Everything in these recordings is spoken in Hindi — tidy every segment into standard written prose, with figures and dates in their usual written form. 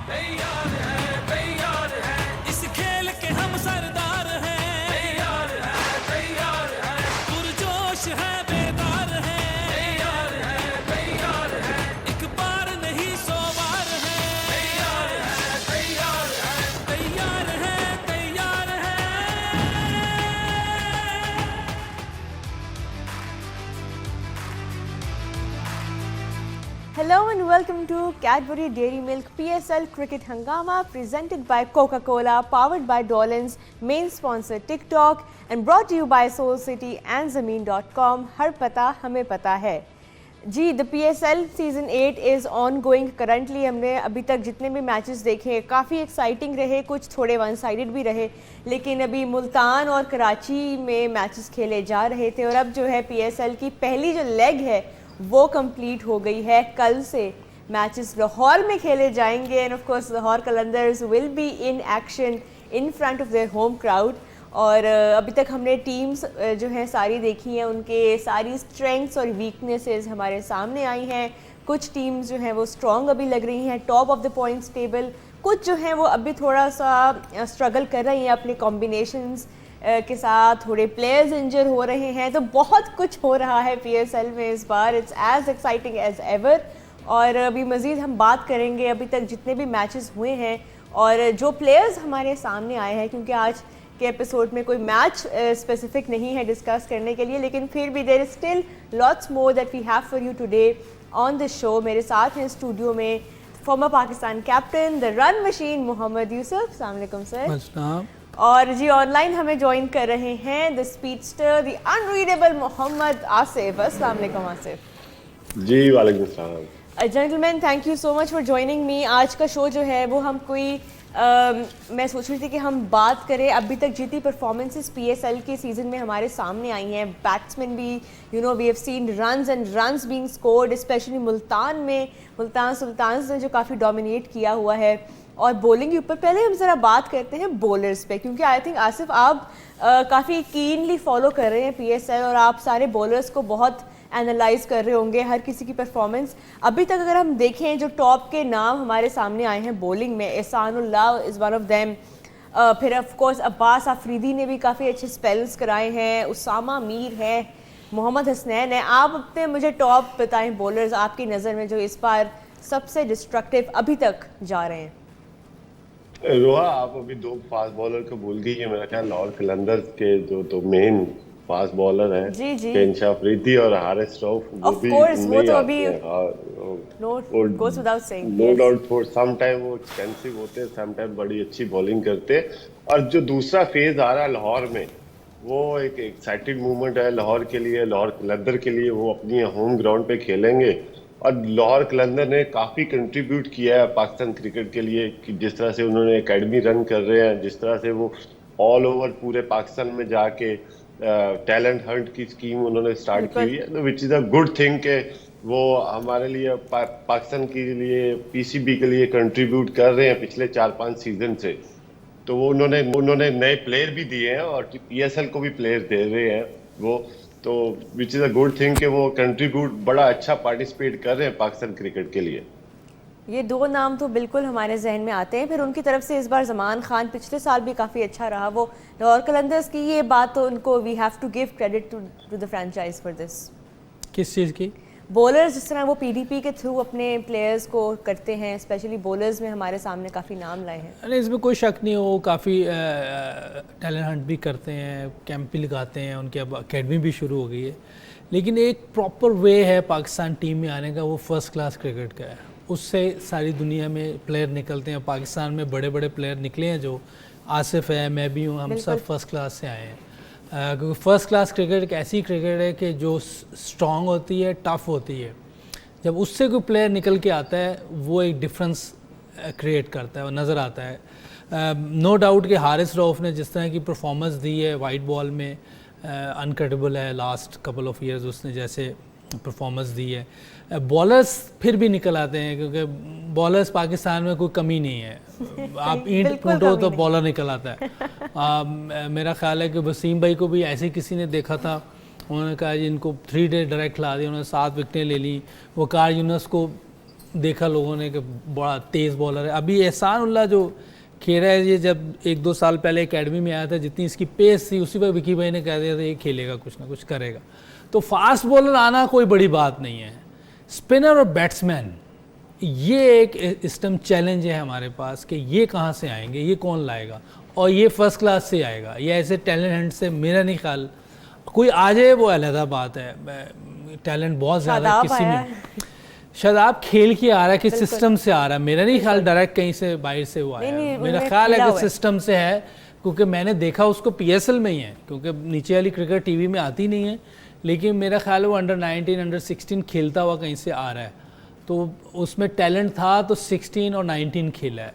तैयार है इस खेल के हम सरदार हैं। तैयार है पुरजोश है बेदार है। तैयार है एक बार नहीं 100 बार है। तैयार है तैयार है। Hello and welcome to Cadbury Dairy Milk PSL Cricket Hangama presented by Coca-Cola, powered by Dolans, main sponsor TikTok and brought to you by Soul City and Zameen.com. हर पता हमें पता है जी। The PSL season 8 is on going currently. हमने अभी तक जितने भी मैचेस देखे काफ़ी एक्साइटिंग रहे, कुछ थोड़े वन साइडेड भी रहे, लेकिन अभी मुल्तान और कराची में मैचेस खेले जा रहे थे और अब जो है PSL की पहली जो लेग है वो कंप्लीट हो गई है। कल से मैचेस लाहौर में खेले जाएंगे end of course Lahore Qalandars will be in action in front of their home crowd. और अभी तक हमने टीम्स जो हैं सारी देखी हैं, उनके सारी स्ट्रेंथ्स और वीकनेसेस हमारे सामने आई हैं। कुछ टीम्स जो हैं वो स्ट्रॉन्ग अभी लग रही हैं top of the points table, कुछ जो हैं वो अभी थोड़ा सा स्ट्रगल कर रही हैं अपने कॉम्बिनेशंस के साथ, थोड़े प्लेयर्स इंजर हो रहे हैं। तो बहुत कुछ हो रहा है PSL में इस बार। It's as exciting as ever. और अभी मज़ीद हम बात करेंगे अभी तक जितने भी मैचेस हुए हैं और जो प्लेयर्स हमारे सामने आए हैं, क्योंकि आज के एपिसोड में कोई मैच स्पेसिफिक नहीं है डिस्कस करने के लिए, लेकिन फिर भी there is still lots more that we have for you today on the show. मेरे साथ हैं स्टूडियो में former Pakistan captain the run machine Mohammad Yousuf. अस्सलाम वालेकुम सर। और जी ऑनलाइन हमें ज्वाइन कर रहे हैं the speedster the unreadable Mohammad Asif. अस्सलाम वालेकुम आसिफ। जी वालेकुम सलाम। Gentleman thank you so much for joining me. आज का शो जो है वो हम कोई मैं सोच रही थी कि हम बात करें अभी तक जितनी परफॉर्मेंसेस PSL के सीज़न में हमारे सामने आई हैं, बैट्समैन भी we have seen runs and runs being scored, specially Multan में मुल्तान सुल्तान्स ने जो काफ़ी डोमिनेट किया हुआ है। और बॉलिंग के ऊपर पहले हम ज़रा बात करते हैं बॉलर्स पे, क्योंकि आई थिंक आसिफ आप काफ़ी कीनली फॉलो कर रहे हैं PSL और आप सारे बॉलर्स को बहुत एनालाइज कर रहे होंगे, हर किसी की परफॉर्मेंस। अभी तक अगर हम देखें जो टॉप के नाम हमारे सामने आए हैं बॉलिंग में, Ehsanullah is one of them, फिर ऑफ कोर्स अब्बास आफरीदी ने भी काफ़ी अच्छे स्पेल्स कराए हैं, उसामा मीर है, मोहम्मद हसनैन है। आप अपने मुझे टॉप बताएं बॉलर्स आपकी नज़र में जो इस बार सबसे डिस्ट्रक्टिव अभी तक जा रहे हैं। रोहा, आप अभी दो फास्ट बॉलर को भूल गई है। मेरा ख्याल लाहौर कलंदर्स के जो तो मेन फास्ट बॉलर हैं जी जी केंशा अफरीदी और हारिस रऊफ, वो ऑफ भी कोर्स वो तो अभी no goes without saying doubt for some time वो एक्सपेंसिव होते हैं, सम टाइम बड़ी अच्छी बॉलिंग करते हैं। और जो दूसरा फेज आ रहा है लाहौर में, वो एक एक्साइटिंग मूवमेंट है लाहौर के लिए, लाहौर कलंदर के लिए। वो अपनी होम ग्राउंड पे खेलेंगे और लाहौर कलंदर ने काफ़ी कंट्रीब्यूट किया है पाकिस्तान क्रिकेट के लिए, कि जिस तरह से उन्होंने एकेडमी रन कर रहे हैं, जिस तरह से वो ऑल ओवर पूरे पाकिस्तान में जाके टैलेंट हंट की स्कीम उन्होंने स्टार्ट की हुई है, तो which is a good thing के वो हमारे लिए पाकिस्तान के लिए PCB के लिए कंट्रीब्यूट कर रहे हैं पिछले 4-5 सीजन से। तो वो उन्होंने नए प्लेयर भी दिए हैं और PSL को भी प्लेयर दे रहे हैं वो, तो which is a good thing कि वो कंट्रीब्यूट बड़ा अच्छा पार्टिसिपेट कर रहे हैं पाकिस्तान क्रिकेट के लिए। ये दो नाम तो बिल्कुल हमारे जहन में आते हैं। फिर उनकी तरफ से इस बार जमान खान पिछले साल भी काफ़ी अच्छा रहा वो लाहौर कलंदर्स की, ये बात तो उनको we have to give credit to the franchise for this. किस चीज़ की? बॉलर्स जिस तरह वो PDP के थ्रू अपने प्लेयर्स को करते हैं, स्पेशली बॉलर्स में हमारे सामने काफ़ी नाम लाए हैं। अरे इसमें कोई शक नहीं, वो काफ़ी टैलेंट हंट भी करते हैं, कैंप भी लगाते हैं, उनकी अब अकेडमी भी शुरू हो गई है। लेकिन एक प्रॉपर वे है पाकिस्तान टीम में आने का, वो फर्स्ट क्लास क्रिकेट का है। उससे सारी दुनिया में प्लेयर निकलते हैं। पाकिस्तान में बड़े बड़े प्लेयर निकले हैं, जो आसिफ है, मैं भी हूँ, हम सब फर्स्ट क्लास से आए हैं। क्योंकि फ़र्स्ट क्लास क्रिकेट एक ऐसी क्रिकेट है कि जो स्ट्रॉन्ग होती है, टफ़ होती है। जब उससे कोई प्लेयर निकल के आता है वो एक डिफरेंस क्रिएट करता है, वो नज़र आता है। नो डाउट कि हारिस रऊफ ने जिस तरह की परफॉर्मेंस दी है वाइट बॉल में, अनकटेबल है। लास्ट कपल ऑफ ईयर्स उसने जैसे परफॉर्मेंस दी है। बॉलर्स फिर भी निकल आते हैं, क्योंकि बॉलर्स पाकिस्तान में कोई कमी नहीं है। आप ईंट कूटो तो बॉलर निकल आता है। मेरा ख्याल है कि वसीम भाई को भी ऐसे किसी ने देखा था, उन्होंने कहा जी इनको 3 डे डायरेक्ट ला दिया, उन्होंने 7 विकेटें ले ली। वकार यूनुस को देखा लोगों ने कि बड़ा तेज़ बॉलर है। अभी एहसान उल्लाह जो खेल रहा है, ये जब 1-2 साल पहले एकेडमी में आया था, जितनी इसकी पेस थी उसी पर विकी भाई ने कह दिया था ये खेलेगा, कुछ ना कुछ करेगा। तो फास्ट बॉलर आना कोई बड़ी बात नहीं है। स्पिनर और बैट्समैन, ये एक सिस्टम चैलेंज है हमारे पास कि ये कहाँ से आएंगे, ये कौन लाएगा, और ये फर्स्ट क्लास से आएगा। ये ऐसे टैलेंट हंट से मेरा नहीं ख्याल कोई आ जाए, वो अलहदा बात है। टैलेंट बहुत ज़्यादा है किसी में। शादाब खेल के आ रहा है कि सिस्टम से आ रहा है, मेरा नहीं ख्याल डायरेक्ट कहीं से बाहर से हुआ है। मेरा ख्याल है कि सिस्टम से है, क्योंकि मैंने देखा उसको PSL में ही है, क्योंकि नीचे वाली क्रिकेट टीवी में आती नहीं है, लेकिन मेरा ख्याल है वो अंडर-19 अंडर-16 खेलता हुआ कहीं से आ रहा है। तो उसमें टैलेंट था तो 16 और 19 खेला है,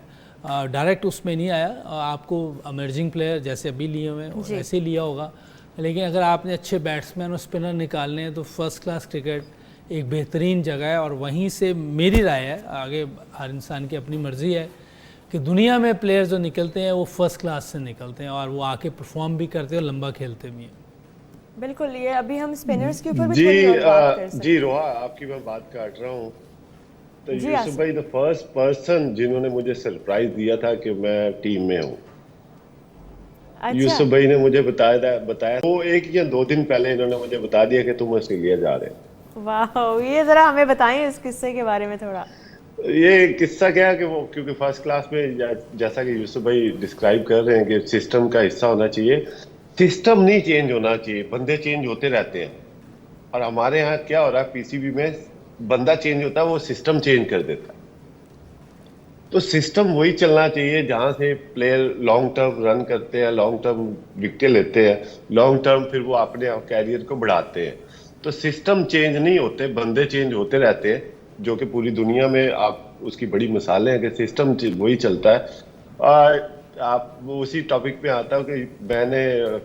डायरेक्ट उसमें नहीं आया। आपको अमर्जिंग प्लेयर जैसे अभी लिए हुए हैं वैसे ही लिया होगा, लेकिन अगर आपने अच्छे बैट्समैन और स्पिनर निकालने हैं तो फर्स्ट क्लास क्रिकेट एक बेहतरीन जगह है। और वहीं से मेरी राय है, आगे हर इंसान की अपनी मर्ज़ी है, कि दुनिया में प्लेयर जो निकलते हैं वो फर्स्ट क्लास से निकलते हैं और वो आके परफॉर्म भी करते हैं और लंबा खेलते भी हैं। बिल्कुल, ये अभी हम स्पिनर्स के ऊपर भी थोड़ी और बात कर सकते हैं। जी रोहा, आपकी मैं बात काट रहा हूँ। तो यूसुफ भाई द फर्स्ट पर्सन जिन्होंने मुझे सरप्राइज दिया था कि मैं टीम में हूँ। अच्छा। यूसुफ भाई ने मुझे बताया वो 1 या 2 दिन पहले इन्होंने मुझे बता दिया कि तुम ऑस्ट्रेलिया जा रहे हो। वाह, ये जरा हमें बताएं इस किस्से के बारे में थोड़ा। ये किस्सा क्या है कि वो क्योंकि फर्स्ट क्लास में जैसा कि यूसुफ भाई डिस्क्राइब कर रहे हैं कि सिस्टम का हिस्सा होना चाहिए, सिस्टम नहीं चेंज होना चाहिए, बंदे चेंज होते रहते हैं। और हमारे यहाँ क्या हो रहा है, PCB में बंदा चेंज होता है, वो सिस्टम चेंज कर देता है। तो सिस्टम वही चलना चाहिए जहां से प्लेयर लॉन्ग टर्म रन करते हैं, लॉन्ग टर्म विकेट लेते हैं, लॉन्ग टर्म फिर वो अपने कैरियर को बढ़ाते हैं। तो सिस्टम चेंज नहीं होते, बंदे चेंज होते रहते हैं, जो कि पूरी दुनिया में आप उसकी बड़ी मिसालें हैं कि सिस्टम वही चलता है। आप उसी टॉपिक पे आता हूँ कि मैंने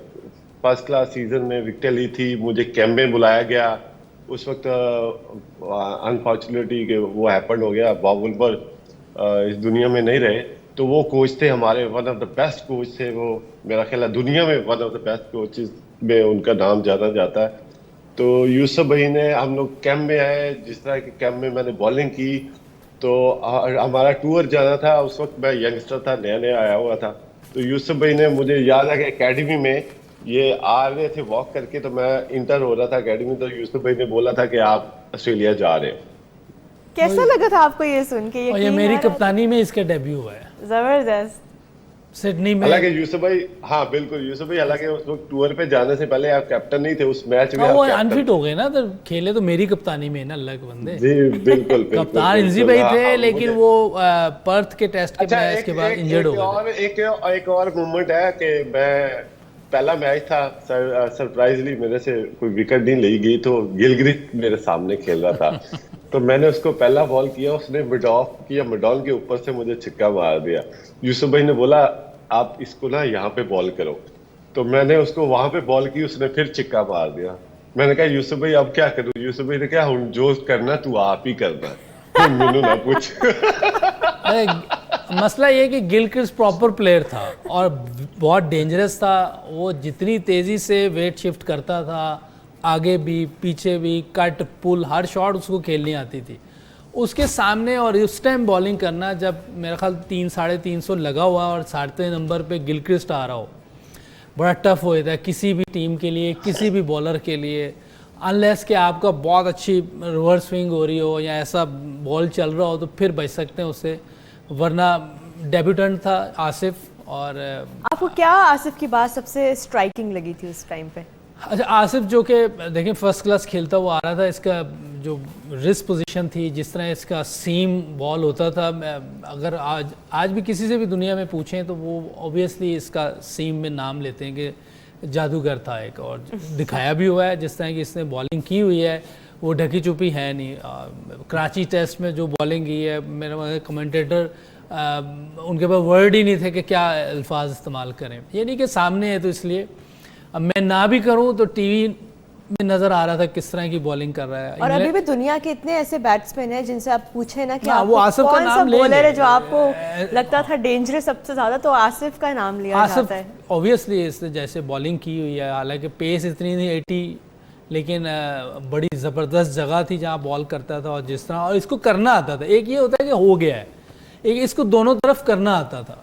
फर्स्ट क्लास सीजन में विकेट ली थी, मुझे कैंप में बुलाया गया। उस वक्त अनफॉर्चुनेटली कि वो हैपन हो गया, बॉब वुलबर्ग इस दुनिया में नहीं रहे। तो वो कोच थे हमारे, one of the best coach थे वो, मेरा ख्याल है दुनिया में one of the best coaches में उनका नाम जाना जाता है। तो यूसुफ भाई ने, हम लोग कैंप में आए, जिस तरह के कैंप में मैंने बॉलिंग की, तो हमारा टूर जाना था। उस वक्त मैं यंगस्टर था, नया नया आया हुआ था। तो यूसुफ भाई ने, मुझे याद है कि एकेडमी में ये आ रहे थे वॉक करके, तो मैं इंटर हो रहा था एकेडमी, तो यूसुफ भाई ने बोला था कि आप ऑस्ट्रेलिया जा रहे हो। कैसा लगा था आपको ये सुन के? और ये मेरी कप्तानी में इसका डेब्यू हुआ है, जबरदस्त, सिडनी में। हालांकि यूसुफ भाई, हाँ बिल्कुल यूसुफ भाई, हालांकि उस वक्त टूर पे जाने से पहले आप कैप्टन नहीं थे उस मैच में। वो अनफिट हो गए ना, तो खेले तो मेरी कप्तानी में ना, अल्लाह के बंदे। जी बिल्कुल कप्तान इंजी भाई थे, लेकिन वो पर्थ के टेस्ट के मैच के बाद इंजर्ड हो गए। एक और मोमेंट है कि मैं, पहला मैच था, सरप्राइजली मेरे से कोई विकेट नहीं ली गई, तो गिलक्रिस्ट मेरे सामने खेल रहा था। तो मैंने उसको पहला बॉल किया, उसने मिड ऑफ किया, मिड ऑन के ऊपर से मुझे छिक्का मार दिया। यूसुफ भाई ने बोला आप इसको ना यहाँ पे बॉल करो, तो मैंने उसको वहां पे बॉल की, उसने फिर छिक्का मार दिया। मैंने कहा यूसुफ भाई अब क्या करूं? यूसुफ भाई ने कहा हुन जो करना तू आप ही करना, मैनू ना पूछ। मसला ये कि गिलक्रिस्ट प्रॉपर प्लेयर था और बहुत डेंजरस था। वो जितनी तेज़ी से वेट शिफ्ट करता था, आगे भी पीछे भी, कट पुल, हर शॉट उसको खेलनी आती थी। उसके सामने और उस टाइम बॉलिंग करना, जब मेरा ख्याल 300-350 लगा हुआ और 7वें नंबर पे गिलक्रिस्ट आ रहा हो, बड़ा टफ हो जाता है किसी भी टीम के लिए, किसी भी बॉलर के लिए, अनलेस कि आपका बहुत अच्छी रिवर्स स्विंग हो रही हो या ऐसा बॉल चल रहा हो तो फिर बच सकते हैं उससे, वरना डेब्यूटेंट था आसिफ। और आपको क्या आसिफ की बात सबसे स्ट्राइकिंग लगी थी उस टाइम पे? अच्छा, आसिफ जो कि देखें फर्स्ट क्लास खेलता हुआ आ रहा था, इसका जो रिस्ट पोजीशन थी, जिस तरह इसका सीम बॉल होता था, अगर आज भी किसी से भी दुनिया में पूछें तो वो ऑब्वियसली इसका सीम में नाम लेते हैं कि जादूगर था एक, और दिखाया भी हुआ है। जिस तरह की इसने बॉलिंग की हुई है वो ढकी चुपी है नहीं। कराची टेस्ट में जो बॉलिंग की है, मेरा कमेंटेटर उनके पास वर्ड ही नहीं थे कि क्या अल्फाज इस्तेमाल करें। ये नहीं कि सामने है तो इसलिए, अब मैं ना भी करूं तो टीवी में नजर आ रहा था किस तरह की बॉलिंग कर रहा है। और अभी भी दुनिया के इतने ऐसे बैट्समैन हैं जिनसे आप पूछे ना कि वो आसिफ का नाम ले बॉलर है जो आपको लगता था डेंजरस सबसे ज्यादा, तो आसिफ का नाम लिया जाता है। ऑब्वियसली इसने जैसे बॉलिंग की हुई है, हालांकि पेस इतनी नहीं, लेकिन बड़ी ज़बरदस्त जगह थी जहाँ बॉल करता था, और जिस तरह और इसको करना आता था। एक ये होता है कि हो गया है, एक इसको दोनों तरफ करना आता था।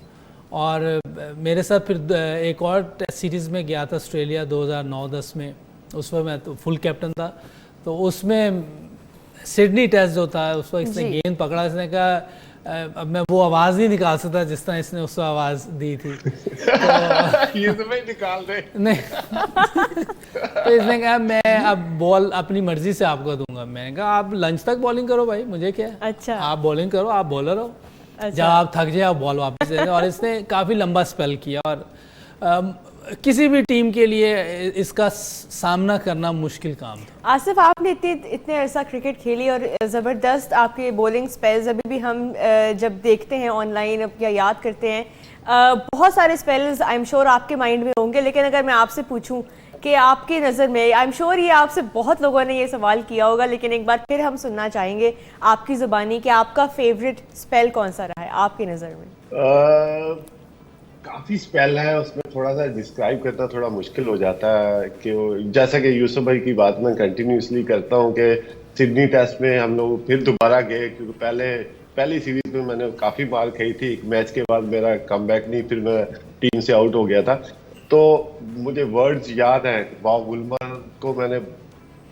और मेरे साथ फिर एक और टेस्ट सीरीज़ में गया था ऑस्ट्रेलिया 2009-10 में, उस वक्त मैं तो फुल कैप्टन था। तो उसमें सिडनी टेस्ट जो था उस वक्त इसने गेंद पकड़ा, इसने कहा अब मैं वो आवाज़ नहीं निकाल सकता जिस तरह इसने उसको आवाज़ दी थी। तो ये तो मैं निकाल दे नहीं तो इसने कहा मैं अब बॉल अपनी मर्जी से आपको दूंगा। मैंने कहा आप लंच तक बॉलिंग करो भाई, मुझे क्या है। अच्छा। आप बॉलिंग करो, आप बॉलर हो। अच्छा। जब आप थक जाए आप बॉल वापस दे दें। और इसने काफ़ी लंबा स्पेल किया, और किसी भी टीम के लिए इसका सामना करना मुश्किल काम था। आसिफ, आपने इतने अरसा क्रिकेट खेली और ज़बरदस्त आपके बॉलिंग स्पेल्स अभी भी हम जब देखते हैं ऑनलाइन या याद करते हैं, बहुत सारे स्पेल्स आई एम श्योर आपके माइंड में होंगे। लेकिन अगर मैं आपसे पूछूं कि आपकी नज़र में, आई एम श्योर ये आपसे बहुत लोगों ने ये सवाल किया होगा, लेकिन एक बार फिर हम सुनना चाहेंगे आपकी ज़ुबानी कि आपका फेवरेट स्पेल कौन सा रहा है आपकी नज़र में? काफी स्पेल है, उसमें थोड़ा सा डिस्क्राइब करना थोड़ा मुश्किल हो जाता है कि जैसा कि यूसुफ भाई की बात मैं कंटिन्यूसली करता हूँ कि सिडनी टेस्ट में हम लोग फिर दोबारा गए, क्योंकि पहली सीरीज में मैंने काफी मार खाई थी। एक मैच के बाद मेरा कमबैक नहीं, फिर मैं टीम से आउट हो गया था। तो मुझे वर्ड्स याद हैं, बॉब वुलमर को मैंने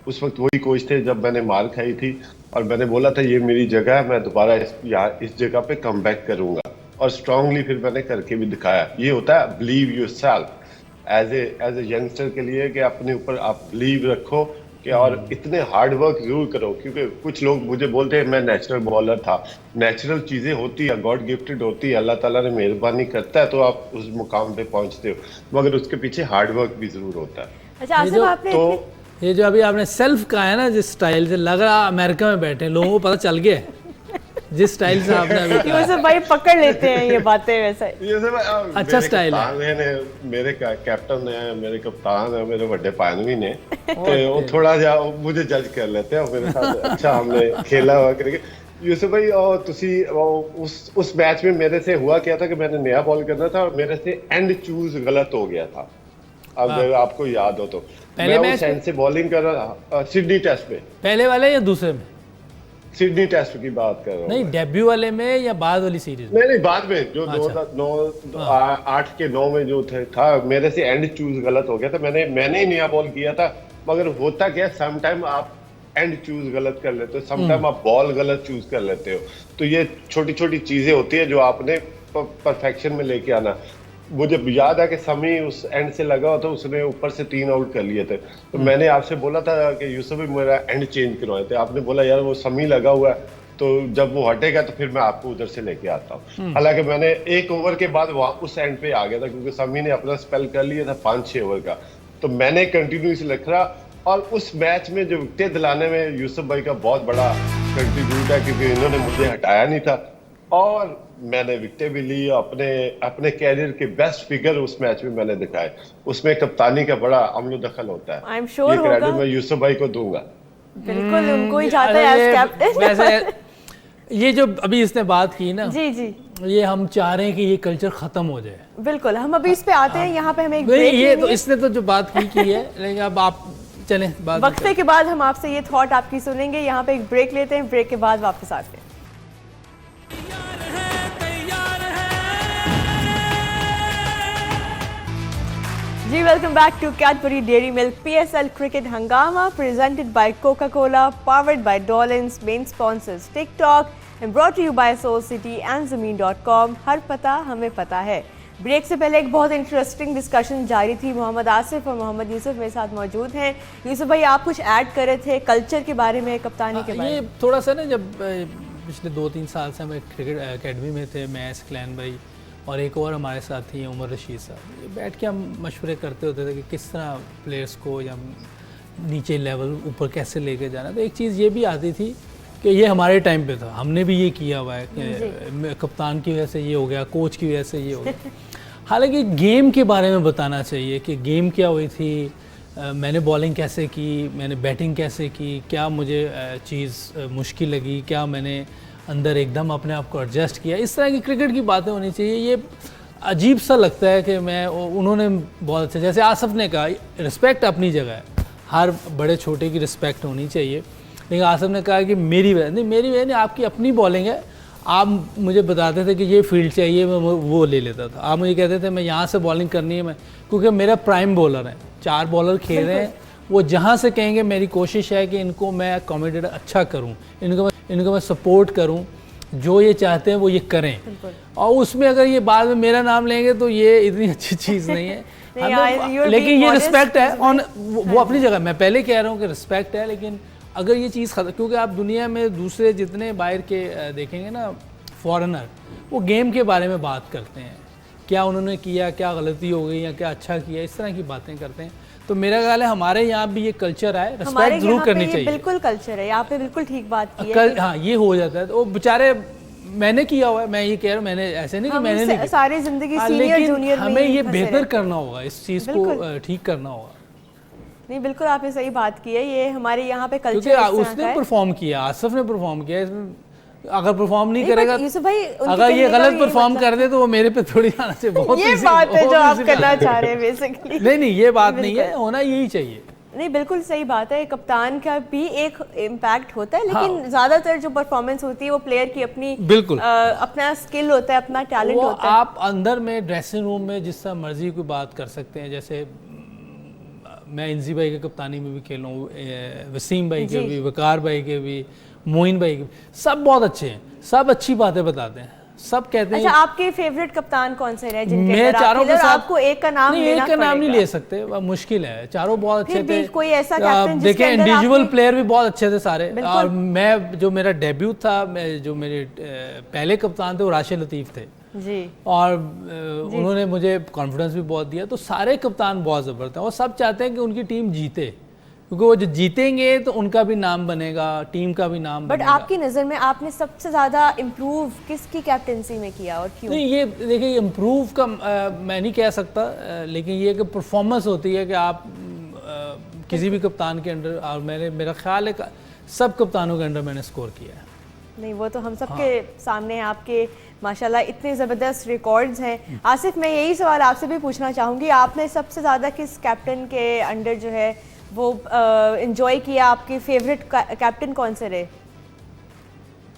उस वक्त वही कोच थे जब मैंने मार खाई थी, और मैंने बोला था ये मेरी जगह है, मैं दोबारा इस जगह पे कमबैक करूंगा, और स्ट्रांगली फिर मैंने करके भी दिखाया। ये होता है believe yourself as a youngster के लिए, कि अपने ऊपर आप बिलीव रखो कि और इतने हार्ड वर्क जरूर करो। क्योंकि कुछ लोग मुझे बोलते हैं मैं नेचुरल बॉलर था, नेचुरल चीजें होती है, गॉड गिफ्टेड होती है, अल्लाह ताला ने मेहरबानी करता है तो आप उस मुकाम पे पहुंचते हो, मगर उसके पीछे हार्ड वर्क भी जरूर होता है। अच्छा आसिफ, आपने ये जो अभी आपने सेल्फ कहा है ना, जिस स्टाइल से लग रहा अमेरिका में बैठे लोगों को पता चल गया जिस स्टाइल से आपने अभी कहा। यूसुफ भाई पकड़ लेते हैं ये बातें वैसे। अच्छा स्टाइल है। मेरे कैप्टन है, मेरे कप्तान है, मेरे बड़े पायनवी ने, तो वो थोड़ा जा मुझे जज कर लेते हैं मेरे साथ। अच्छा हमने खेला हुआ क्रिकेट। यूसुफ भाई और तुसी उस मैच में मेरे से हुआ क्या था कि मैंने नया बॉल करना था और मेरे से एंड चूज गलत हो गया था, अगर आपको याद हो तो। पहले मैं उस एंड से बॉलिंग कर रहा था सिडनी टेस्ट में। पहले वाले या दूसरे में? सिडनी टेस्ट की बात कर रहा हूँ। नहीं, डेब्यू वाले में या बाद वाली सीरीज में? नहीं, बाद में जो 2008 के 9 में जो था, मेरे से एंड चूज गलत हो गया था। मैंने ही नया बॉल किया था, मगर होता क्या, सम टाइम आप एंड चूज गलत कर लेते हो, सम टाइम आप बॉल गलत चूज कर लेते हो। तो ये छोटी छोटी चीजें होती है जो आपने परफेक्शन में लेके आना। मुझे याद है कि समी उस एंड से लगा था, उसने ऊपर से 3 आउट कर लिए थे। तो मैंने आपसे बोला था कि यूसुफ भी मेरा एंड चेंज करवाए थे, आपने बोला यार वो समी लगा हुआ है, तो जब वो हटेगा तो फिर मैं आपको उधर से लेके आता हूँ। हालांकि मैंने 1 ओवर के बाद वहां उस एंड पे आ गया था, क्योंकि समी ने अपना स्पेल कर लिया था 5-6 ओवर का, तो मैंने कंटिन्यूस रख रहा। और उस मैच में जो विकेट दिलाने में यूसुफ भाई का बहुत बड़ा कंट्रीब्यूट है, क्योंकि इन्होंने मुझे हटाया नहीं था और मैंने विकेट भी ली। अपने कैरियर के बेस्ट फिगर उस मैच में मैंने दिखाए। उसमें कप्तानी का बड़ा अमल दखल होता है। I'm sure ये क्रेडिट मैं यूसुफ भाई को दूंगा। बिल्कुल उनको ही जाता है एज कैप्टन। वैसे ये जो अभी इसने बात की ना, जी जी, ये हम चाह रहे हैं कि ये कल्चर खत्म हो जाए। बिल्कुल, हम अभी इस पे आते हैं। यहाँ पे हमें एक ब्रेक ये तो इसने तो जो बात की है, लेकिन अब आप चलें वक्फे के बाद हम आपसे ये थॉट आपकी सुनेंगे। यहाँ पे एक ब्रेक लेते हैं, ब्रेक के बाद वापस आते हैं। जी welcome back to Cadbury Dairy Milk PSL cricket Hungama presented by Coca Cola, powered by Dawlance, main sponsors TikTok and brought you by Soul City and ज़मीन.com। हर पता हमें पता है। ब्रेक से पहले एक बहुत इंटरेस्टिंग डिस्कशन जारी थी। मोहम्मद आसिफ और मोहम्मद यूसुफ मेरे साथ मौजूद हैं। यूसुफ भाई, आप कुछ ऐड कर रहे थे कल्चर के बारे में, कप्तानी के बारे में। थोड़ा सा ना, जब पिछले 2-3 साल से हम क्रिकेट एकेडमी में थे, मैं, क्लैन भाई और एक और हमारे साथी हैं उमर रशीद साहब, बैठ के हम मशवरे करते होते थे कि किस तरह प्लेयर्स को या नीचे लेवल ऊपर कैसे लेके जाना। तो एक चीज़ ये भी आती थी कि ये हमारे टाइम पे था, हमने भी ये किया हुआ है कि कप्तान की वजह से ये हो गया, कोच की वजह से ये हो गया। हालांकि गेम के बारे में बताना चाहिए कि गेम क्या हुई थी, मैंने बॉलिंग कैसे की, मैंने बैटिंग कैसे की, क्या मुझे चीज़ मुश्किल लगी, क्या मैंने अंदर एकदम अपने आप को एडजस्ट किया। इस तरह की क्रिकेट की बातें होनी चाहिए। ये अजीब सा लगता है कि उन्होंने बहुत अच्छा, जैसे आसिफ ने कहा, रिस्पेक्ट अपनी जगह है, हर बड़े छोटे की रिस्पेक्ट होनी चाहिए। लेकिन आसिफ ने कहा कि मेरी वजह नहीं, आपकी अपनी बॉलिंग है। आप मुझे बताते थे कि ये फील्ड चाहिए, मैं वो ले लेता था। आप मुझे कहते थे मैं यहाँ से बॉलिंग करनी है, मैं क्योंकि मेरा प्राइम बॉलर है, 4 बॉलर खेल रहे हैं, वो जहाँ से कहेंगे मेरी कोशिश है कि इनको मैं अकोमोडेट अच्छा करूँ, इनको मैं सपोर्ट करूँ, जो ये चाहते हैं वो ये करें। और उसमें अगर ये बाद में मेरा नाम लेंगे तो ये इतनी अच्छी चीज़ नहीं है। लेकिन ये रिस्पेक्ट है, और वो अपनी जगह, मैं पहले कह रहा हूँ कि रिस्पेक्ट है। लेकिन अगर ये चीज़ खत्म, क्योंकि आप दुनिया में दूसरे जितने बाहर के देखेंगे ना फॉरेनर, वो गेम के बारे में बात करते हैं, क्या उन्होंने किया, क्या गलती हो गई या क्या अच्छा किया, इस तरह की बातें करते हैं। तो मेरा ख्याल है हमारे यहाँ भी ये कल्चर है, रिस्पेक्ट जरूर करनी चाहिए। बिल्कुल कल्चर है यहाँ पे, बिल्कुल ठीक बात की है। हाँ, ये हो जाता है। तो बेचारे, मैंने किया हुआ है, मैं ये कह रहा हूँ, मैंने ऐसे नहीं कि मैंने नहीं, सारी जिंदगी सीनियर जूनियर में हमें ये बेहतर करना होगा, इस चीज़ को ठीक करना होगा। नहीं, बिल्कुल आपने सही बात की है, ये हमारे यहाँ पे कल्चर क्योंकि उसने परफॉर्म किया, आसिफ ने परफॉर्म किया, इसमें अगर परफॉर्म नहीं करेगा, यूसुफ भाई अगर ये गलत परफॉर्म कर दे तो वो मेरे पे थोड़ी आना चाहिए। बहुत ये बात है जो आप करना चाह रहे हैं बेसिकली। नहीं, ये बात नहीं है, होना यही चाहिए। नहीं, बिल्कुल सही बात है, कप्तान का भी एक इम्पैक्ट होता है, लेकिन ज्यादातर जो परफॉर्मेंस होती है वो प्लेयर की अपनी, बिल्कुल अपना स्किल होता है, अपना टैलेंट होता है। आप अंदर में ड्रेसिंग रूम में जिस तरह मर्जी की बात कर सकते हैं, जैसे मैं इंजी भाई के कप्तानी में भी खेल रहा हूँ, वसीम भाई के भी, वकार भाई के भी, मोइन भाई के भी, सब बहुत अच्छे हैं, सब अच्छी बातें बताते हैं, सब कहते हैं। अच्छा, आपके फेवरेट कप्तान कौन से रहे जिनके मैं चारों के साथ, आपको एक का नाम नहीं, एक का नाम नहीं ले सकते, मुश्किल है, चारों बहुत अच्छे थे। कोई ऐसा कैप्टन देखें, इंडिविजुअल प्लेयर भी बहुत अच्छे थे सारे। और मैं, जो मेरा डेब्यू था, जो मेरे पहले कप्तान थे वो राशिद लतीफ़ थे जी, और उन्होंने मुझे कॉन्फिडेंस भी बहुत दिया। तो सारे कप्तान बहुत ज़बरदस्त हैं और सब चाहते हैं कि उनकी टीम जीते, क्योंकि वो जो जीतेंगे तो उनका भी नाम बनेगा, टीम का भी नाम बनेगा। बट आपकी नज़र में आपने सबसे ज़्यादा इम्प्रूव किसकी कैप्टनसी में किया और क्यों? नहीं, ये देखिए, इम्प्रूव का मैं नहीं कह सकता, लेकिन ये कि परफॉर्मेंस होती है कि आप किसी भी कप्तान के अंडर, और मेरा ख्याल है सब कप्तानों के अंडर मैंने स्कोर किया है। नहीं, वो तो हम सबके सामने हैं, आपके माशाल्लाह इतने ज़बरदस्त रिकॉर्ड्स हैं। आसिफ, मैं यही सवाल आपसे भी पूछना चाहूँगी, आपने सबसे ज़्यादा किस कैप्टन के अंडर जो है वो एंजॉय किया, आपके फेवरेट कैप्टन कौन से रहे?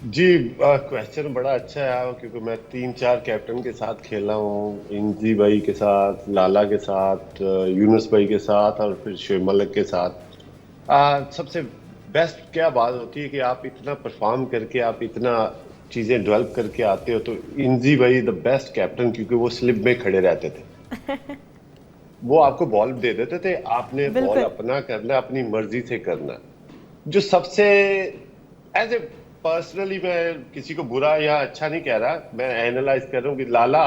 जी, क्वेश्चन बड़ा अच्छा है, क्योंकि मैं 3-4 कैप्टन के साथ खेला हूँ, इंजी भाई के साथ, लाला के साथ, यूनुस भाई के साथ और फिर शोएब मलिक के साथ। सबसे बेस्ट क्या बात होती है कि आप इतना परफॉर्म करके, आप इतना चीज़ें डेवलप करके आते हो, तो इंजी भाई द बेस्ट कैप्टन, क्योंकि वो स्लिप में खड़े रहते थे। वो आपको बॉल दे देते थे, आपने बॉल अपना करना, अपनी मर्जी से करना। जो सबसे एज ए पर्सनली, मैं किसी को बुरा या अच्छा नहीं कह रहा, मैं एनालाइज कर रहा हूँ कि लाला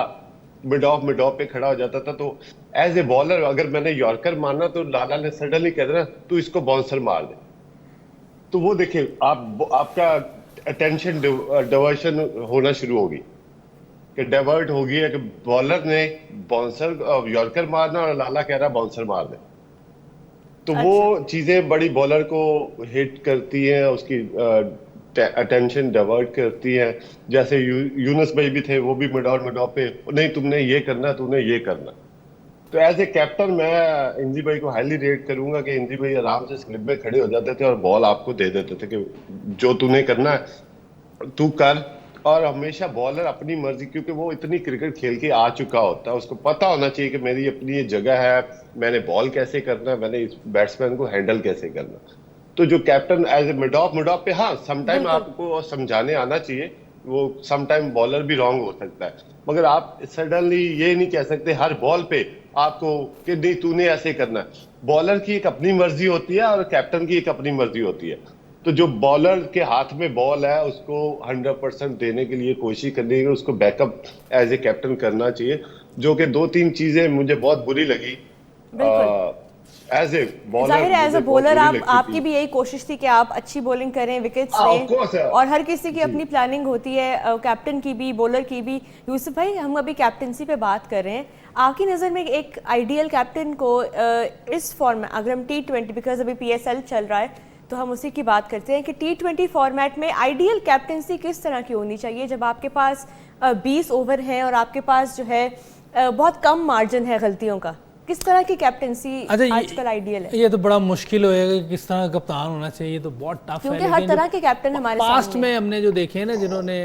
मिड ऑफ पे खड़ा हो जाता था, तो एज ए बॉलर अगर मैंने यॉर्कर मारना तो लाला ने सडनली कह देना तू इसको बाउंसर मार दे, तो वो देखिए आपका अटेंशन डाइवर्शन होना शुरू होगी, कि डाइवर्ट होगी है कि बॉलर ने बाउंसर यॉर्कर मारना और लाला कह रहा बाउंसर मार दे। तो अच्छा, वो चीजें बड़ी बॉलर को हिट करती हैं, उसकी अटेंशन डाइवर्ट करती हैं। जैसे यूनुस भाई भी थे, वो भी मिड ऑफ पे नहीं तुमने ये करना, तूने ये करना। तो एज ए कैप्टन मैं इंजी भाई को हाईली रेट करूंगा कि इंजी भाई आराम से स्लिप में खड़े हो जाते थे और बॉल आपको दे देते थे कि जो तूने करना है तू कर। और हमेशा बॉलर अपनी मर्जी, क्योंकि वो इतनी क्रिकेट खेल के आ चुका होता है, उसको पता होना चाहिए कि मेरी अपनी ये जगह है, मैंने बॉल कैसे करना है, मैंने इस बैट्समैन को हैंडल कैसे करना। तो जो captain as a mid off पे, हाँ समटाइम आपको समझाने आना चाहिए, वो समटाइम बॉलर भी रॉन्ग हो सकता है, मगर आप सडनली ये नहीं कह सकते हर बॉल पे आपको कि नहीं तूने ऐसे करना है। बॉलर की एक अपनी मर्जी होती है और कैप्टन की एक अपनी मर्जी होती है। तो जो बॉलर के हाथ में बॉल है उसको 100% देने के लिए कोशिश करनी है, उसको बैकअप एज ए कैप्टन करना चाहिए। जो कि 2-3 चीजें मुझे बहुत बुरी लगी एज ए बॉलर। जाहिर है एज ए बॉलर आपकी भी यही कोशिश थी कि आप अच्छी बॉलिंग करें, विकेट्स लें, और हर किसी की अपनी प्लानिंग होती है, कैप्टन की भी, बॉलर की भी। यूसुफ भाई, हम अभी कैप्टनसी पे बात कर रहे हैं, आपकी नज़र में एक आइडियल कैप्टन को इस फॉर्म में, अगर हम T20, बिकॉज अभी PSL चल रहा है तो हम उसी की बात करते हैं कि T20 फॉर्मेट में आइडियल कैप्टनसी किस तरह की होनी चाहिए जब आपके पास 20 ओवर हैं और आपके पास जो है बहुत कम मार्जिन है गलतियों का? किस तरह की कैप्टनसी अच्छा, आजकल आइडियल है? ये तो बड़ा मुश्किल होएगा कि किस तरह का कप्तान होना चाहिए, ये तो बहुत टफ है। क्योंकि हर तरह के कैप्टन हमारे पास्ट सामने में हमने जो देखे हैं ना, जिन्होंने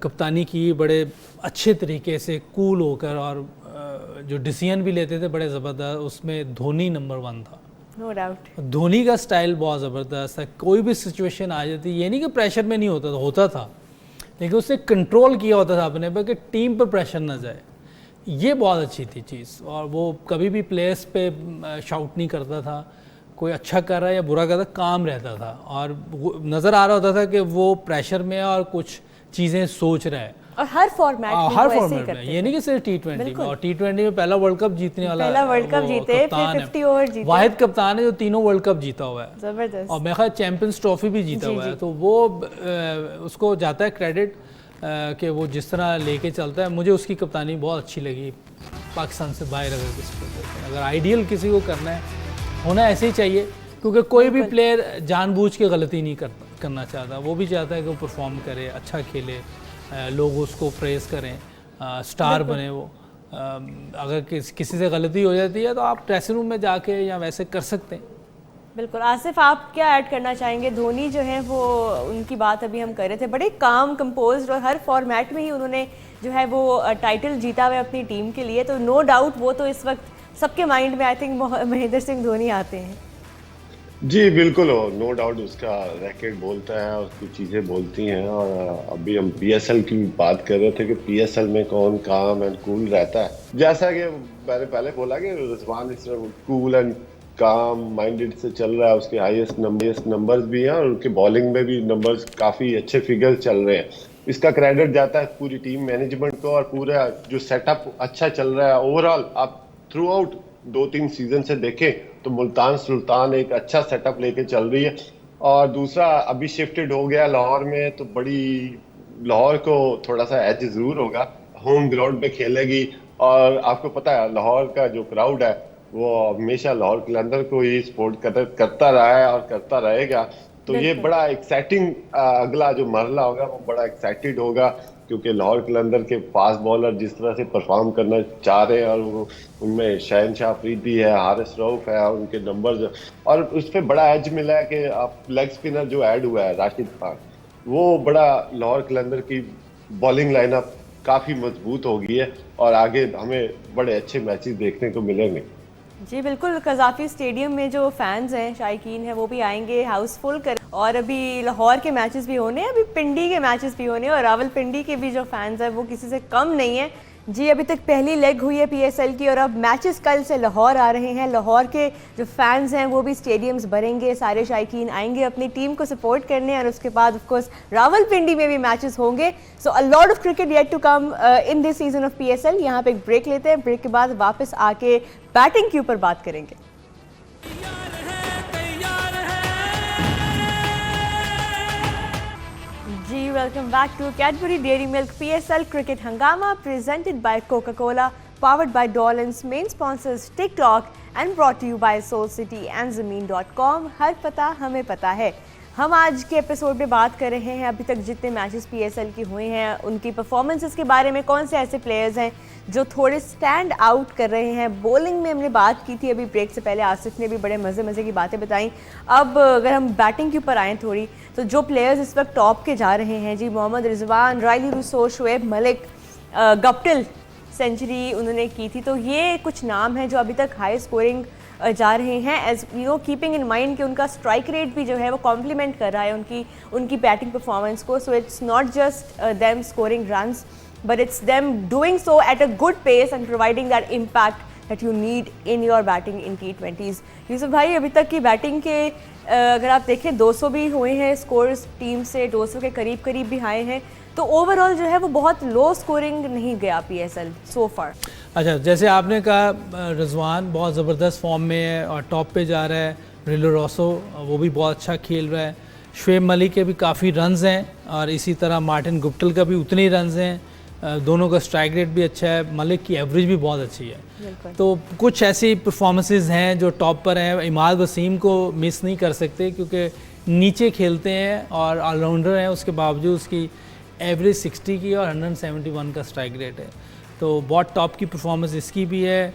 कप्तानी की बड़े अच्छे तरीके से कूल होकर, और जो डिसीजन भी लेते थे बड़े ज़बरदस्त, उसमें धोनी नंबर 1 था। No doubt. धोनी का स्टाइल बहुत ज़बरदस्त था, कोई भी सिचुएशन आ जाती, ये नहीं कि प्रेशर में नहीं होता था, लेकिन उसने कंट्रोल किया होता था अपने पर कि टीम पर प्रेशर ना जाए। ये बहुत अच्छी थी चीज़, और वो कभी भी प्लेयर्स पे शाउट नहीं करता था, कोई अच्छा कर रहा है या बुरा कर रहा है, काम रहता था, और नज़र आ रहा होता था कि वो प्रेशर में है और कुछ चीज़ें सोच रहा है। और हर फॉर्मेट में हर वो ऐसे ही फॉर्मेट में, करते ये नहीं कि सिर्फ T20 में। और T20 में पहला वर्ल्ड कप जीतने वाला, पहला वर्ल्ड कप वो जीते, फिर कप्तान है। 50 ओवर जीते। वाहिद कप्तान है जो तीनों वर्ल्ड कप जीता हुआ है, जबरदस्त। और मेरे ख्याल चैंपियंस ट्रॉफी भी जीता जी, हुआ है। जी। तो वो उसको जाता है क्रेडिट कि वो जिस तरह लेके चलता है। मुझे उसकी कप्तानी बहुत अच्छी लगी। पाकिस्तान से बाहर अगर किसी को करना है, अगर आइडियल किसी को करना है, होना ऐसे ही चाहिए, क्योंकि कोई भी प्लेयर जानबूझ के गलती नहीं करना चाहता। वो भी चाहता है कि वो परफॉर्म करे, अच्छा खेले, लोग उसको प्रेस करें, स्टार बने वो। अगर किसी से गलती हो जाती है तो आप ड्रेसिंग रूम में जाके या वैसे कर सकते हैं। बिल्कुल। आसिफ, आप क्या ऐड करना चाहेंगे? धोनी जो है वो, उनकी बात अभी हम कर रहे थे, बड़े काम कंपोज्ड, और हर फॉर्मेट में ही उन्होंने जो है वो टाइटल जीता हुआ है अपनी टीम के लिए। तो नो डाउट वो तो इस वक्त सबके माइंड में आई थिंक महेंद्र सिंह धोनी आते हैं। जी बिल्कुल हो, नो डाउट उसका रैकेट बोलता है, उसकी चीज़ें बोलती हैं। और अभी हम पीएसएल की बात कर रहे थे कि पीएसएल में कौन काम एंड कूल रहता है। जैसा कि मैंने पहले बोला कि रिजवान इस तरह कूल एंड काम माइंडेड से चल रहा है, उसके हाईएस्ट नंबर्स भी हैं, और उनके बॉलिंग में भी नंबर्स काफ़ी अच्छे फिगर्स चल रहे हैं। इसका क्रेडिट जाता है पूरी टीम मैनेजमेंट को, और पूरा जो सेटअप अच्छा चल रहा है ओवरऑल। आप थ्रू आउट 2-3 सीजन से देखें तो मुल्तान सुल्तान एक अच्छा सेटअप लेके चल रही है। और दूसरा, अभी शिफ्टेड हो गया लाहौर में, तो बड़ी लाहौर को थोड़ा सा एज जरूर होगा, होम ग्राउंड पे खेलेगी। और आपको पता है लाहौर का जो क्राउड है वो हमेशा लाहौर कलंदर को ही सपोर्ट करता रहा है और करता रहेगा। तो ये बड़ा एक्साइटिंग अगला जो मरला होगा वो बड़ा एक्साइटेड होगा, क्योंकि लाहौर कलंदर के फास्ट बॉलर जिस तरह से परफॉर्म करना चाह रहे हैं, और वो उनमें शहनशाह अफरीदी है, हारिस रऊफ है, उनके नंबर्स, और उस पर बड़ा एज मिला है कि आप लेग स्पिनर जो ऐड हुआ है राशिद खान, वो बड़ा लाहौर कलंदर की बॉलिंग लाइनअप काफ़ी मजबूत हो गई है, और आगे हमें बड़े अच्छे मैचेस देखने को मिलेंगे। जी बिल्कुल। कज़ाफ़ी स्टेडियम में जो फैंस हैं, शायकीन हैं, वो भी आएंगे, हाउसफुल कर। और अभी लाहौर के मैचेस भी होने हैं, अभी पिंडी के मैचेस भी होने हैं, और रावलपिंडी के भी जो फैंस हैं वो किसी से कम नहीं है। जी अभी तक पहली लेग हुई है पीएसएल की, और अब मैचेस कल से लाहौर आ रहे हैं। लाहौर के जो फैंस हैं वो भी स्टेडियम्स भरेंगे, सारे शायकीन आएंगे अपनी टीम को सपोर्ट करने, और उसके बाद ऑफ कोर्स रावलपिंडी में भी मैचेस होंगे। So a lot of cricket yet to come in this season of PSL. यहाँ पे एक ब्रेक लेते हैं, ब्रेक के बाद वापस आके बैटिंग के ऊपर बात करेंगे। जी welcome back to Cadbury Dairy Milk PSL cricket Hungama presented by Coca-Cola, powered by Dolans, main sponsors TikTok and brought to you by Soul City and Zameen.com। हर पता हमें पता है। हम आज के एपिसोड में बात कर रहे हैं अभी तक जितने मैचेस पीएसएल के हुए हैं उनकी परफॉर्मेंसेस के बारे में, कौन से ऐसे प्लेयर्स हैं जो थोड़े स्टैंड आउट कर रहे हैं। बॉलिंग में हमने बात की थी अभी ब्रेक से पहले, आसिफ ने भी बड़े मज़े की बातें बताई। अब अगर हम बैटिंग के ऊपर आएँ थोड़ी, तो जो प्लेयर्स इस वक्त टॉप के जा रहे हैं जी, Mohammad Rizwan, Rilee Rossouw, Shoaib Malik, Guptill century उन्होंने की थी। तो ये कुछ नाम हैं जो अभी तक हाई स्कोरिंग जा रहे हैं, as you know keeping in mind कि उनका स्ट्राइक रेट भी जो है वो कॉम्प्लीमेंट कर रहा है उनकी बैटिंग परफॉर्मेंस को। So it's not just them scoring runs, but it's them doing so at a good pace and providing that impact that you need in your batting in T20s। Yusuf भाई, अभी तक की बैटिंग के अगर आप देखें 200 भी हुए हैं स्कोर्स टीम से, 200 के करीब भी आए हैं, तो ओवरऑल जो है वो बहुत लो स्कोरिंग नहीं गया पीएसएल सो फार। अच्छा, जैसे आपने कहा रिजवान बहुत ज़बरदस्त फॉर्म में है और टॉप पे जा रहा है, रिलो रॉसो वो भी बहुत अच्छा खेल रहा है, शुएब मलिक के भी काफ़ी रन्स हैं, और इसी तरह मार्टिन गुप्टिल का भी उतने ही रन्स हैं। दोनों का स्ट्राइक रेट भी अच्छा है, मलिक की एवरेज भी बहुत अच्छी है। तो कुछ ऐसी परफॉर्मेंसेस हैं जो टॉप पर हैं। इमाद वसीम को मिस नहीं कर सकते क्योंकि नीचे खेलते हैं और ऑलराउंडर हैं, उसके बावजूद उसकी एवरेज 60 की और 171 का स्ट्राइक रेट है। तो बहुत टॉप की परफॉर्मेंस इसकी भी है।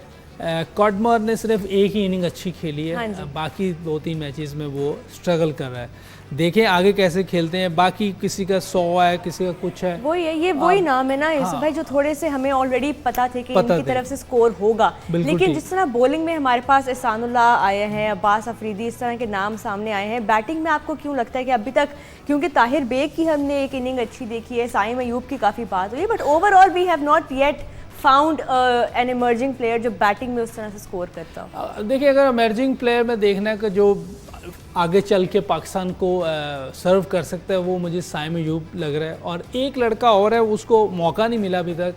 कॉडमर ने सिर्फ एक ही इनिंग अच्छी खेली है, हाँ जी। बाकी 2-3 मैचेस में वो स्ट्रगल कर रहा है। देखें आगे कैसे खेलते हैं, बाकी किसी का 100 है, किसी का कुछ है। वही है, ये वही नाम है ना यूसुफ भाई, जो थोड़े से हमें ऑलरेडी पता थे कि पता इनकी थे। तरफ से स्कोर होगा, बिल्कुल लेकिन ठीक। जिस तरह बॉलिंग में हमारे पास एहसानुल्लाह आए हैं, अब्बास अफरीदी, इस तरह के नाम सामने आए हैं, बैटिंग में आपको क्यों लगता है कि अभी तक, क्योंकि ताहिर बेग की हमने एक इनिंग अच्छी देखी है, साइम अयूब की काफ़ी बात हुई है, but overall we have not yet found an emerging player जो बैटिंग में उस तरह से स्कोर करता हो? देखिए, अगर इमर्जिंग प्लेयर में देखना है कि जो आगे चल के पाकिस्तान को सर्व कर सकता है, वो मुझे साइम अयूब लग रहा है। और एक लड़का और है, उसको मौका नहीं मिला अभी तक,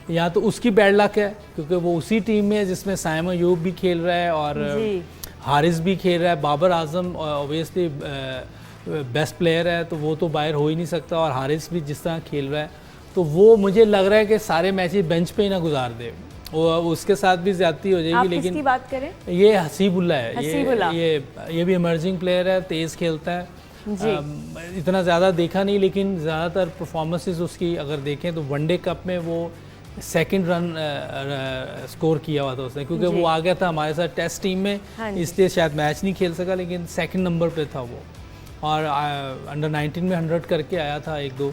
या तो उसकी बैड लक है क्योंकि वो उसी टीम में है जिसमें साइम अयूब भी खेल रहा है और हारिस भी खेल रहा है। Babar Azam obviously best player है, तो वो तो बाहर हो ही नहीं सकता, और हारिस भी जिस तरह खेल रहा है, तो वो मुझे लग रहा है कि सारे मैचेस बेंच पे ही ना गुजार दे, और उसके साथ भी ज्यादती हो जाएगी। आप लेकिन किसकी बात करें? ये हसीबुल्ला है, हसीबुल्ला। ये भी इमर्जिंग प्लेयर है, तेज़ खेलता है जी। इतना ज़्यादा देखा नहीं, लेकिन ज़्यादातर परफॉर्मेंसेस उसकी अगर देखें तो वनडे कप में वो सेकंड रन स्कोर किया हुआ था उसने, क्योंकि वो आ गया था हमारे साथ टेस्ट टीम में, इसलिए शायद मैच नहीं खेल सका, लेकिन सेकंड नंबर पे था वो, और अंडर 19 में 100 करके आया था 1-2।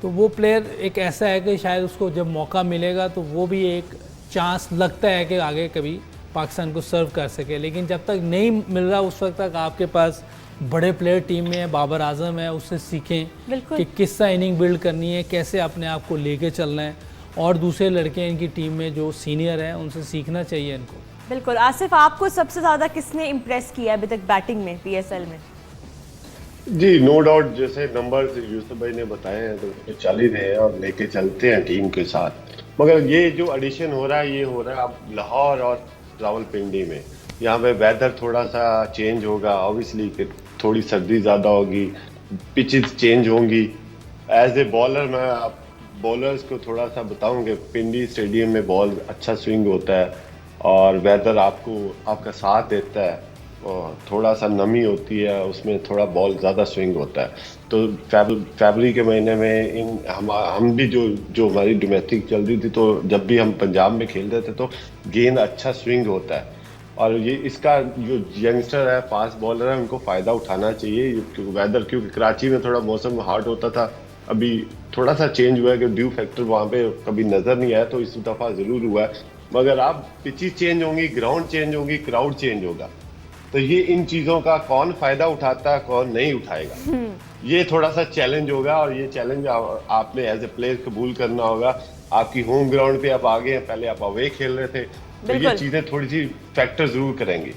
तो वो प्लेयर एक ऐसा है कि शायद उसको जब मौका मिलेगा तो वो भी एक चांस लगता है कि आगे कभी पाकिस्तान को सर्व कर सके, लेकिन जब तक नहीं मिल रहा उस वक्त तक आपके पास बड़े प्लेयर टीम में है, बाबर आजम है, उससे सीखें कि किस तरह इनिंग बिल्ड करनी है, कैसे अपने आप को लेके चलना है, और दूसरे लड़के इनकी टीम में जो सीनियर हैं उनसे सीखना चाहिए इनको। बिल्कुल। आसिफ, आपको सबसे ज़्यादा किसने इम्प्रेस किया अभी तक बैटिंग में PSL में? जी नो डाउट, जैसे नंबर यूसुफ भाई ने बताए हैं तो चल ही रहे हैं और लेके चलते हैं टीम के साथ, मगर ये जो एडिशन हो रहा है ये हो रहा है अब लाहौर और रावलपिंडी में। यहाँ पे वेदर थोड़ा सा चेंज होगा, ऑब्वियसली कि थोड़ी सर्दी ज़्यादा होगी, पिचेस चेंज होंगी। एज ए बॉलर मैं आप बॉलर्स को थोड़ा सा बताऊं कि पिंडी स्टेडियम में बॉल अच्छा स्विंग होता है और वेदर आपका साथ देता है, और थोड़ा सा नमी होती है उसमें, थोड़ा बॉल ज़्यादा स्विंग होता है। तो फरवरी के महीने में हम भी जो हमारी डोमेस्टिक चल रही थी, तो जब भी हम पंजाब में खेलते थे तो गेंद अच्छा स्विंग होता है, और ये इसका जो यंगस्टर है, फास्ट बॉलर है, उनको फ़ायदा उठाना चाहिए। वेदर क्योंकि कराची में थोड़ा मौसम हार्ड होता था, अभी थोड़ा सा चेंज हुआ है कि ड्यू फैक्टर वहाँ पे कभी नज़र नहीं आया, तो इस दफ़ा ज़रूर हुआ है। मगर आप पिचेस चेंज होंगी, ग्राउंड चेंज होगी, क्राउड चेंज होगा, तो ये इन चीज़ों का कौन फ़ायदा उठाता है, कौन नहीं उठाएगा, ये थोड़ा सा चैलेंज होगा, और ये चैलेंज आपने एज ए प्लेयर कबूल करना होगा। आपकी होम ग्राउंड पे आप आ गए हैं, पहले आप अवे खेल रहे थे, तो ये चीज़ें थोड़ी सी फैक्टर ज़रूर करेंगी।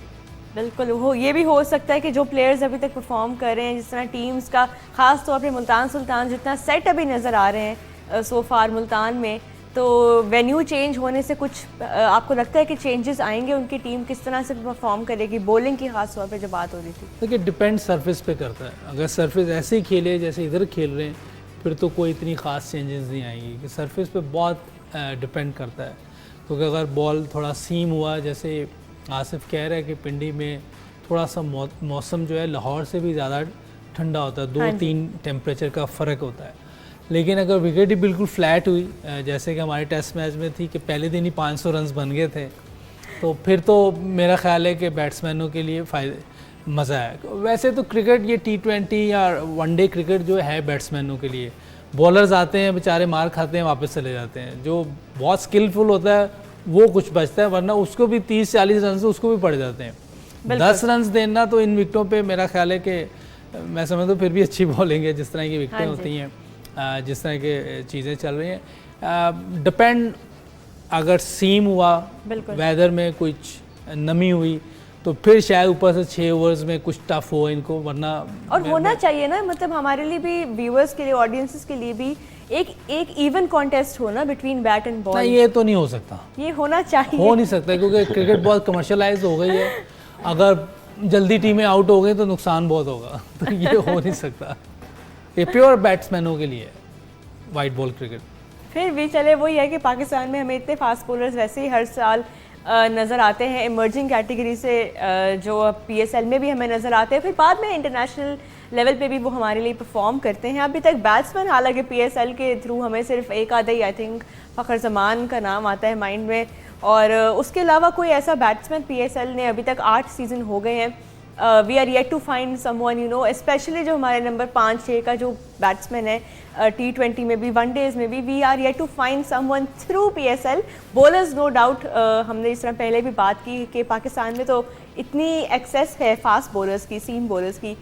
बिल्कुल, हो ये भी हो सकता है कि जो प्लेयर्स अभी तक परफॉर्म कर रहे हैं, जिस तरह टीम्स का ख़ास तौर पे मुल्तान सुल्तान जितना सेट अभी नज़र आ रहे हैं सो फार मुल्तान में, तो वेन्यू चेंज होने से कुछ आपको लगता है कि चेंजेस आएंगे, उनकी टीम किस तरह से परफॉर्म करेगी बॉलिंग की खास तौर पे जो बात हो रही थी? देखिए, डिपेंड सरफेस पे करता है। अगर सरफेस ऐसे ही खेले जैसे इधर खेल रहे हैं, फिर तो कोई इतनी ख़ास चेंजेस नहीं आएंगी, कि सरफेस पे बहुत डिपेंड करता है। क्योंकि अगर बॉल थोड़ा सीम हुआ, जैसे आसिफ कह रहा है कि पिंडी में थोड़ा सा मौसम जो है लाहौर से भी ज़्यादा ठंडा होता है, 2-3 टेम्परेचर का फ़र्क होता है, लेकिन अगर विकेट ही बिल्कुल फ्लैट हुई, जैसे कि हमारे टेस्ट मैच में थी कि पहले दिन ही 500 रन बन गए थे, तो फिर तो मेरा ख्याल है कि बैट्समैनों के लिए मज़ा है। वैसे तो क्रिकेट ये T20 या वनडे क्रिकेट जो है बैट्समैनों के लिए, बॉलर्स आते हैं बेचारे, मार खाते हैं, वापस चले जाते हैं। जो बहुत स्किलफुल होता है वो कुछ बचता है, वरना उसको भी 30-40 रन से उसको भी पड़ जाते हैं। 10 रन देना तो इन विकटों पे मेरा ख्याल है कि मैं समझता हूँ फिर भी अच्छी बॉलिंग है, जिस तरह की विकटें होती हैं, जिस तरह के चीज़ें चल रही हैं। डिपेंड, अगर सीम हुआ, वेदर में कुछ नमी हुई, तो फिर शायद ऊपर से 6 ओवर्स में कुछ टफ हो इनको, वरना और होना चाहिए ना, मतलब हमारे लिए भी, व्यूअर्स के लिए, ऑडियंसेस के लिए भी एक इवन कॉन्टेस्ट हो ना बिटवीन बैट एंड बॉल। ये तो नहीं हो सकता, ये होना चाहिए, हो नहीं सकता, क्योंकि क्रिकेट बहुत कमर्शलाइज हो गई है। अगर जल्दी टीमें आउट हो गई तो नुकसान बहुत होगा, तो ये हो नहीं सकता। ये प्योर बैट्समैनों के लिए वाइट बॉल क्रिकेट। फिर भी चले, वही है कि पाकिस्तान में हमें इतने फास्ट बॉलर्स वैसे ही हर साल नज़र आते हैं, इमर्जिंग कैटेगरी से जो PSL में भी हमें नज़र आते हैं, फिर बाद में इंटरनेशनल लेवल पे भी वो हमारे लिए परफॉर्म करते हैं। अभी तक बैट्समैन, हालांकि पीएसएल के थ्रू हमें सिर्फ एक आधा ही आई थिंक फ़खर जमान का नाम आता है माइंड में, और उसके अलावा कोई ऐसा बैट्समैन पीएसएल ने अभी तक 8 सीज़न हो गए हैं, we are yet to find someone you know, specially जो हमारे नंबर 5-6 का जो बैट्समैन है T20 में भी, वनडेज़ में भी, we are yet to find someone through PSL. Bowlers no doubt, हमने इस तरह पहले भी बात की कि पाकिस्तान में तो इतनी एक्सेस है फास्ट बॉलर्स की, सीम बॉलर्स की।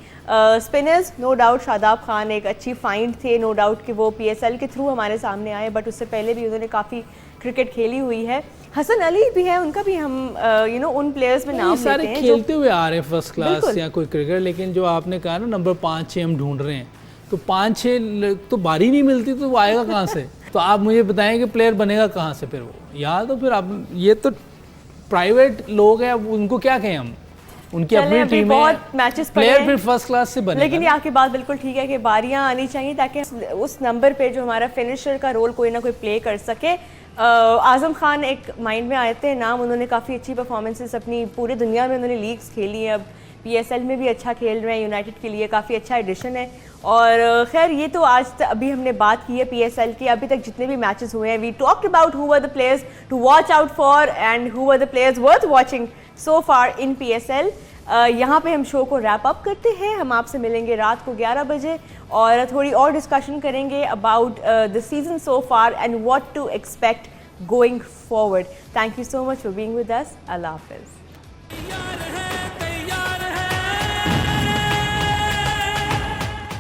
Spinners no doubt Shadab Khan एक अच्छी फाइंड थे, नो डाउट कि वो पीएसएल के थ्रू हमारे सामने आए, बट उससे पहले भी उन्होंने काफ़ी क्रिकेट खेली हुई है। हसन अली भी है, उनका भी हम यू नो उन प्लेयर्स में नाम सारे लेते हैं खेलते हुए आ रहे हैं फर्स्ट क्लास या कोई क्रिकेट, लेकिन जो आपने कहा ना नंबर 5-6 हम ढूंढ रहे हैं, तो 5-6 तो बारी नहीं मिलती, तो वो आएगा कहाँ से? तो आप मुझे बताएं कि प्लेयर बनेगा कहाँ से फिर वो, या तो फिर आप, ये तो प्राइवेट लोग हैं, उनको क्या कहें हम, उनकी अपनी टीम है, बहुत मैचेस प्लेयर फिर फर्स्ट क्लास से बनेगा। लेकिन ये आपकी बात बिल्कुल ठीक है कि बारियां आनी चाहिए ताकि उस नंबर पे जो हमारा फिनिशर का रोल कोई ना कोई प्ले कर सके। आजम खान एक माइंड में आते हैं नाम, उन्होंने काफ़ी अच्छी परफॉर्मेंसेस अपनी पूरी दुनिया में उन्होंने लीग्स खेली है, अब पीएसएल में भी अच्छा खेल रहे हैं, यूनाइटेड के लिए काफ़ी अच्छा एडिशन है। और खैर ये तो आज अभी हमने बात की है पीएसएल की, अभी तक जितने भी मैचेस हुए हैं, we talked about who were the players to watch out for and who were the players worth watching so far in PSL. यहाँ पे हम शो को रैप अप करते हैं, हम आपसे मिलेंगे रात को 11 बजे और थोड़ी और डिस्कशन करेंगे about the season so far and what to expect going forward. Thank you so much for being with us. अल्लाह हाफिज़।